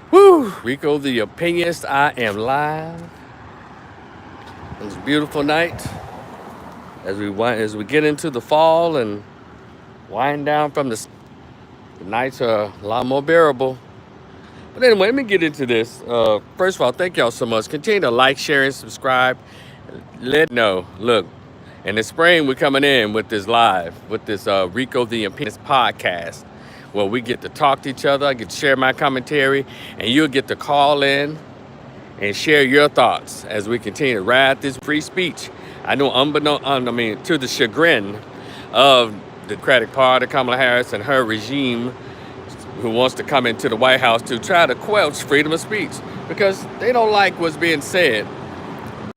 Woo! Rico the Opinionist, I am live. It's a beautiful night as we get into the fall and wind down from the nights are a lot more bearable. But anyway, let me get into this. First of all, thank y'all so much. Continue to like, share, and subscribe. Let know. Look, in the spring we're coming in with this Rico the Opinionist podcast, where we get to talk to each other. I get to share my commentary, and you'll get to call in and share your thoughts as we continue to ride this free speech. I know, to the chagrin of the Democratic Party, Kamala Harris, and her regime, who wants to come into the White House to try to quench freedom of speech because they don't like what's being said.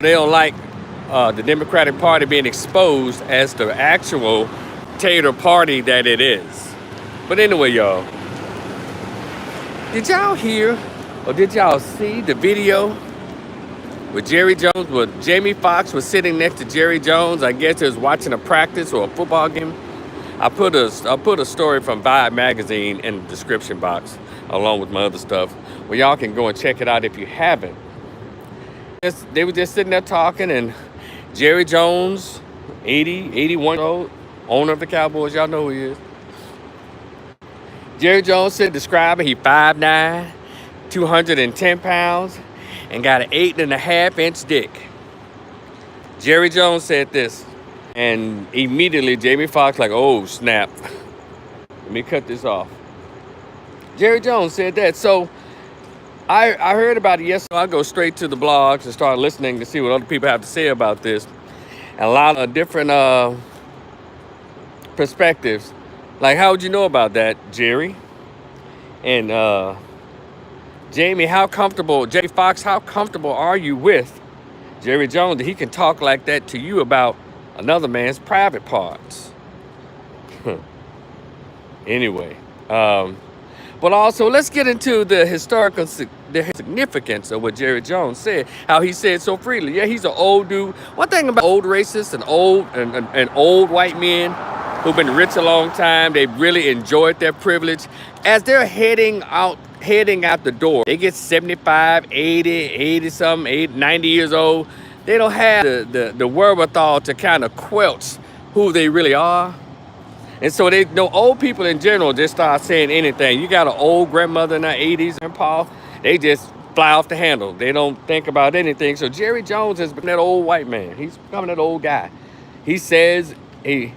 They don't like the Democratic Party being exposed as the actual dictator party that it is. But anyway, y'all, did y'all hear or did y'all see the video with Jerry Jones, where JamieFoxx was sitting next to Jerry Jones? I guess he was watching a practice or a football game. I put a story from Vibe magazine in the description box along with my other stuff, where y'all can go and check it out if you haven't. They were just sitting there talking, and Jerry Jones, 81 years old, owner of the Cowboys, y'all know who he is. Jerry Jones said, describing he 5'9", 210 pounds, and got an 8.5-inch dick. Jerry Jones said this, and immediately JamieFoxx like, oh snap, let me cut this off. Jerry Jones said that. So I heard about it yesterday. I go straight to the blogs and start listening to see what other people have to say about this, and a lot of different perspectives. Like, how would you know about that, Jerry? And Jamie, JamieFoxx, how comfortable are you with Jerry Jones that he can talk like that to you about another man's private parts? Anyway, but also let's get into the historical significance of what Jerry Jones said, how he said so freely. Yeah, he's an old dude. One thing about old racists and old white men who've been rich a long time, they've really enjoyed their privilege. As they're heading out the door, they get 75, 80 something, 90 years old. They don't have the wherewithal to kind of quelch who they really are. And so they know old people in general just start saying anything. You got an old grandmother in her 80s, and Paul, they just fly off the handle. They don't think about anything. So Jerry Jones has been that old white man. He's becoming that old guy. He says he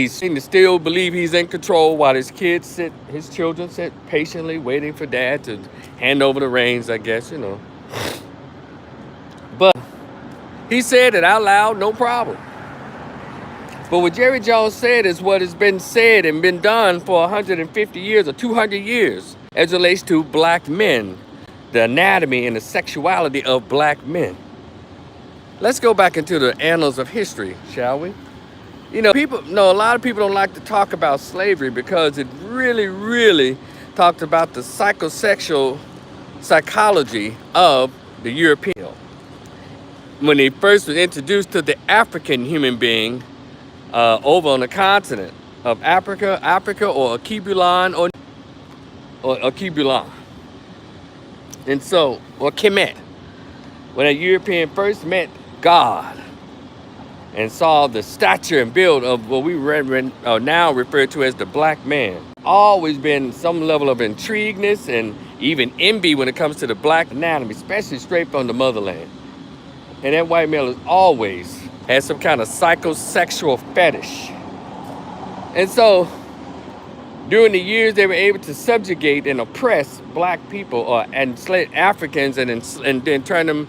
seems to still believe he's in control while his children sit patiently waiting for dad to hand over the reins, I guess, you know. But he said it out loud, no problem. But what Jerry Jones said is what has been said and been done for 150 years or 200 years as it relates to black men, the anatomy and the sexuality of black men. Let's go back into the annals of history, shall we? You know, a lot of people don't like to talk about slavery because it really, really talked about the psychosexual psychology of the European. When he first was introduced to the African human being, over on the continent of Africa or Akibulan or Akibulan. And so, or Kemet, when a European first met God and saw the stature and build of what we now refer to as the black man, always been some level of intrigueness and even envy when it comes to the black anatomy, especially straight from the motherland. And that white male has always had some kind of psychosexual fetish. And so, during the years, they were able to subjugate and oppress black people or enslave Africans and then turn them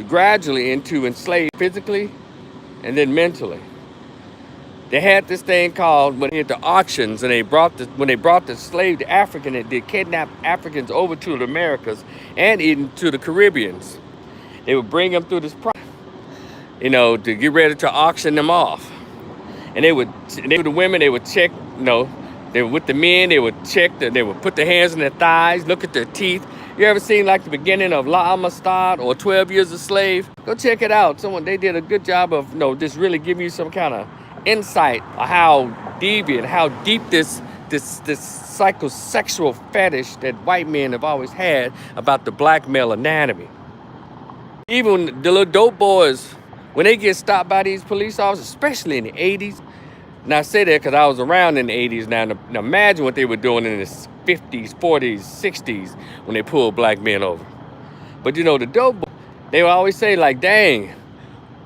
gradually into enslaved physically and then mentally. They had this thing called, when they had the auctions, and when they brought the enslaved African, they kidnapped Africans over to the Americas and even to the Caribbeans. They would bring them through this process, you know, to get ready to auction them off. And they would the women, they would check, they were with the men, they would they would put their hands on their thighs, look at their teeth. You ever seen like the beginning of La Amistad or 12 Years a Slave? Go check it out. They did a good job of, just really giving you some kind of insight of how deviant, how deep this this psychosexual fetish that white men have always had about the black male anatomy. Even the little dope boys, when they get stopped by these police officers, especially in the 80s, and I say that because I was around in the 80s now imagine what they were doing in the 50s, 40s, 60s when they pulled black men over. But you know, the dope boys, they would always say like, dang,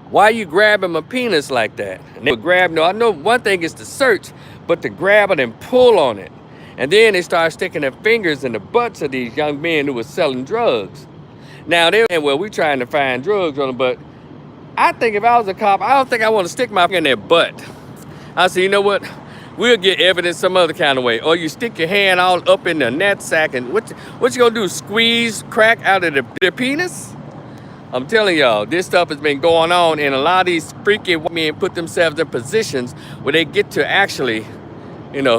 why you grabbing my penis like that? And they would grab, no, I know one thing is to search, but to grab it and pull on it. And then they started sticking their fingers in the butts of these young men who were selling drugs. Now they're saying, well, we trying to find drugs on them, but I think if I was a cop, I don't think I want to stick my finger in their butt. I say, you know what? We'll get evidence some other kind of way. Or you stick your hand all up in the nutsack and what you gonna do? Squeeze crack out of their penis? I'm telling y'all, this stuff has been going on, and a lot of these freaky white men put themselves in positions where they get to actually, you know,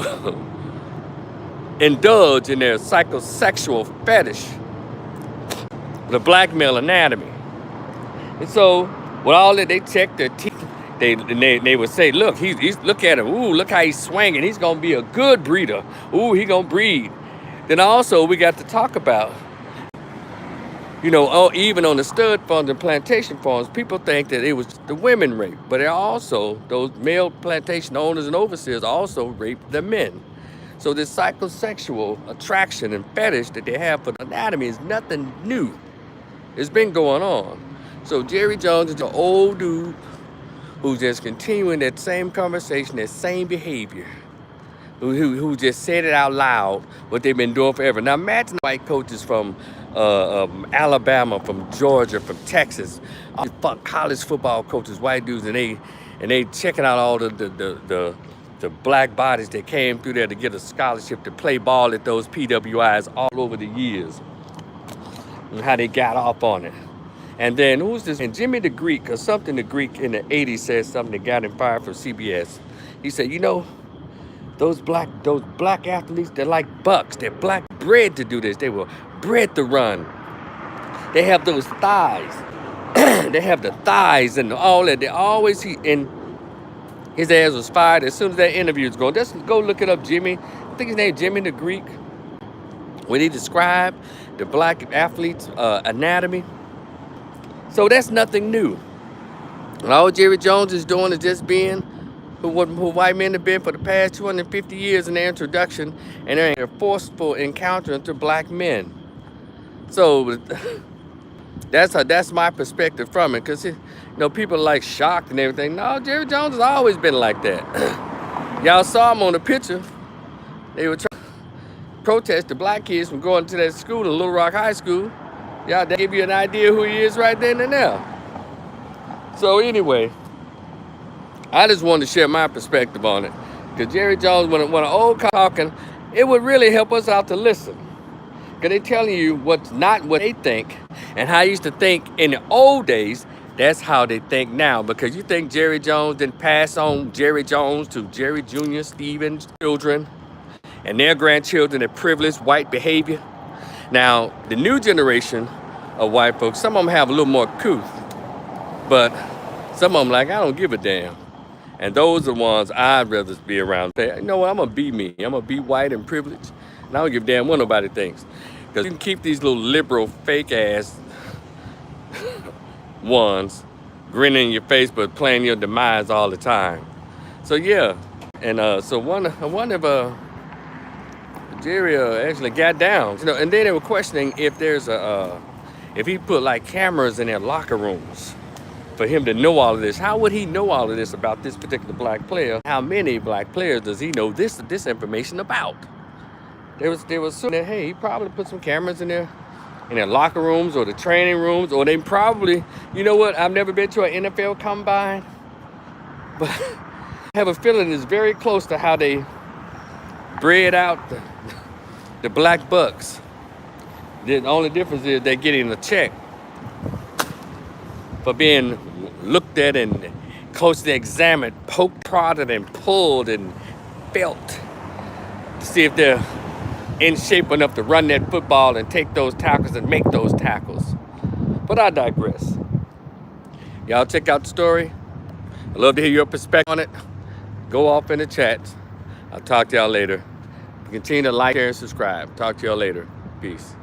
indulge in their psychosexual fetish, the black male anatomy. And so, with all that, they check their teeth. They would say, look, he's look at him. Ooh, look how he's swinging. He's gonna be a good breeder. Ooh, he gonna breed. Then also we got to talk about, you know, even on the stud farms and plantation farms, people think that it was the women rape, but it also, those male plantation owners and overseers also raped the men. So this psychosexual attraction and fetish that they have for the anatomy is nothing new. It's been going on. So Jerry Jones is an old dude who's just continuing that same conversation, that same behavior, who just said it out loud, what they've been doing forever. Now imagine white coaches from Alabama, from Georgia, from Texas, college football coaches, white dudes, and they checking out all the black bodies that came through there to get a scholarship to play ball at those PWIs all over the years, and how they got off on it. And then who's this? And Jimmy the Greek, or something the Greek in the 80s said something that got him fired from CBS. He said, you know, those black athletes, they're like bucks. They're black bred to do this. They were bred to run. They have those thighs. They have the thighs and all that. They always, and his ass was fired as soon as that interview was going. Just go look it up, Jimmy. I think his name Jimmy the Greek. When he described the black athletes' anatomy. So that's nothing new. And all Jerry Jones is doing is just being who white men have been for the past 250 years in their introduction and their forceful encounter into black men. So that's my perspective from it, because you know, people are like shocked and everything. No, Jerry Jones has always been like that. Y'all saw him on the picture. They were trying to protest the black kids from going to that school in Little Rock High School. Y'all, that give you an idea who he is right then and there. So anyway, I just wanted to share my perspective on it. Because Jerry Jones, when an old talking, it would really help us out to listen. Because they're telling you what's not what they think, and how I used to think in the old days, that's how they think now. Because you think Jerry Jones didn't pass on Jerry Jones to Jerry Jr., Stephen's children, and their grandchildren, their privileged white behavior. Now, the new generation of white folks, some of them have a little more couth, but some of them like, I don't give a damn. And those are the ones I'd rather be around. You know what, I'm gonna be me. I'm gonna be white and privileged, and I don't give a damn what nobody thinks. Because you can keep these little liberal, fake ass ones grinning in your face, but playing your demise all the time. So yeah, and so one of Jerry actually got down, you know, and then they were questioning if there's if he put like cameras in their locker rooms for him to know all of this. How would he know all of this about this particular black player? How many black players does he know this information about? They was assuming that, hey, he probably put some cameras in their locker rooms or the training rooms, or they probably, you know what? I've never been to an NFL combine, but I have a feeling it's very close to how they bred out the black bucks. The only difference is they're getting a check for being looked at and closely examined, poked, prodded, and pulled and felt to see if they're in shape enough to run that football and take those tackles and make those tackles. But I digress. Y'all check out the story. I'd love to hear your perspective on it. Go off in the chat. I'll talk to y'all later. Continue to like, share, and subscribe. Talk to y'all later. Peace.